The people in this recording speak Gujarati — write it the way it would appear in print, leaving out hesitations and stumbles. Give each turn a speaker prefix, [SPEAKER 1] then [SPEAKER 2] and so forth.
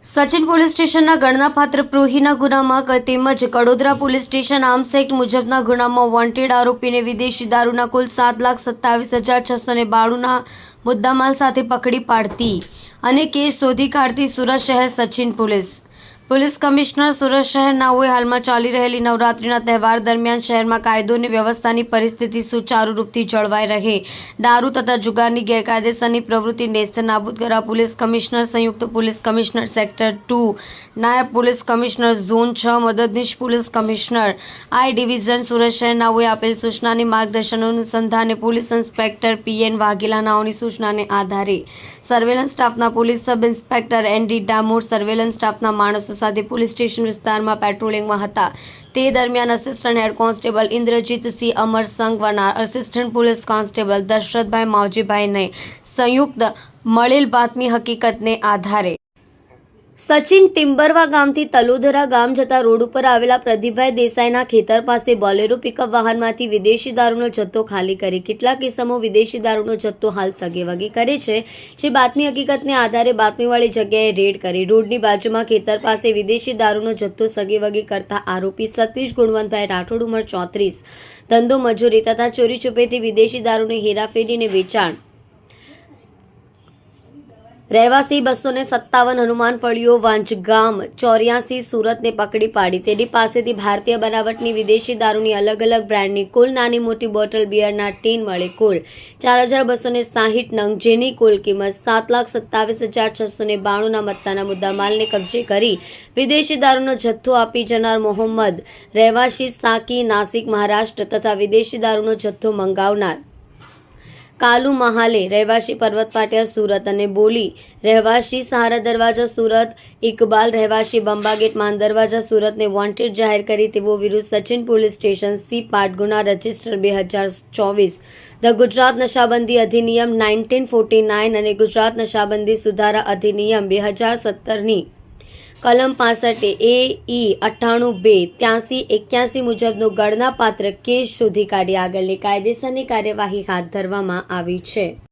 [SPEAKER 1] સચિન પોલીસ સ્ટેશનના ગણનાપાત્ર પ્રોહીના ગુનામાં તેમજ Kadodara police station arms act મુજબના ગુનામાં વોન્ટેડ આરોપીને વિદેશી દારૂના કુલ 7,27,692ના મુદ્દામાલ સાથે પકડી પાડતી અને કેસ શોધી કાઢતી સુરત શહેર સચિન પોલીસ કમિશનર સુરત શહેર નાઓએ હાલમાં ચાલી રહેલી નવરાત્રિના તહેવાર દરમિયાન શહેરમાં કાયદો અને વ્યવસ્થાની પરિસ્થિતિ સુચારુ રૂપથી જળવાઈ રહે, દારૂ તથા જુગારની ગેરકાયદેસરની પ્રવૃત્તિ નેસ્તનાબૂદ કરવા પોલીસ કમિશનર, સંયુક્ત પોલીસ કમિશનર સેક્ટર 2, નાયબ પોલીસ કમિશનર ઝોન 6, મદદનીશ પોલીસ કમિશનર આઈ ડિવિઝન સુરત શહેર નાઓએ આપેલ સૂચનાની માર્ગદર્શન અનુસંધાને પોલીસ ઇન્સ્પેક્ટર પીએન વાઘેલા નાઓની સૂચનાને આધારે સર્વેલન્સ સ્ટાફના police sub inspector ND Damor surveillance સ્ટાફના માણસો સાથે પોલીસ સ્ટેશન વિસ્તારમાં પેટ્રોલિંગમાં હતા। તે દરમિયાન આસિસ્ટન્ટ હેડ કોન્સ્ટેબલ ઇન્દ્રજીતસિંહ અમર સંઘવાના, આસિસ્ટન્ટ પોલીસ કોન્સ્ટેબલ દશરથભાઈ માવજીભાઈને સંયુક્ત મળેલ બાતમી હકીકતને આધારે સચિન ટિમ્બરવા ગામથી તલોદરા ગામ જતા રોડ ઉપર આવેલા પ્રદીપભાઈ દેસાઈના ખેતર પાસે બોલેરો પિકઅપ વાહનમાંથી વિદેશી દારૂનો જથ્થો ખાલી કરી કેટલાક કિસ્સામાં વિદેશી દારૂનો જથ્થો હાલ સગેવગે કરે છે, જે બાતમી હકીકતને આધારે બાતમીવાળી જગ્યાએ રેડ કરી રોડની બાજુમાં ખેતર પાસે વિદેશી દારૂનો જથ્થો સગેવગે કરતા આરોપી સતીશ ગુણવંતભાઈ રાઠોડ ઉંમર 34 ધંધો મજૂરી તથા ચોરી છુપેથી વિદેશી દારૂની હેરાફેરીને વેચાણ રહેવાસી 257 હનુમાન ફળીઓ વાંચગામ 84 સુરતને પકડી પાડી તેની પાસેથી ભારતીય બનાવટની વિદેશી દારૂની અલગ અલગ બ્રાન્ડની કુલ નાની મોટી બોટલ બિયરના ટીન મળી કુલ 4,260 નંગ, જેની કુલ કિંમત 7,27,692ના મત્તાના મુદ્દામાલને કબજે કરી વિદેશી દારૂનો જથ્થો આપી જનાર મોહમ્મદ રહેવાસી સાકી નાસિક મહારાષ્ટ્ર તથા વિદેશી દારૂનો જથ્થો મંગાવનાર કાલુ મહાલે રહેવાસી પર્વત પાટિયા સુરત અને બોલી રહેવાસી સહારા દરવાજા સુરત, ઇકબાલ રહેવાસી બંબાગેટ માન દરવાજા સુરતને વોન્ટેડ જાહેર કરી તેઓ વિરુદ્ધ સચિન પોલીસ સ્ટેશન સી પાટ ગુના રજિસ્ટર 2024 ધ ગુજરાત નશાબંધી અધિનિયમ 1949 અને ગુજરાત નશાબંધી સુધારા અધિનિયમ 2017ની કલમ 65 AE 98-82-81 મુજબનો ગણનાપાત્ર કેસ શોધી કાઢી આગળની કાયદેસરની કાર્યવાહી હાથ ધરવામાં આવી છે।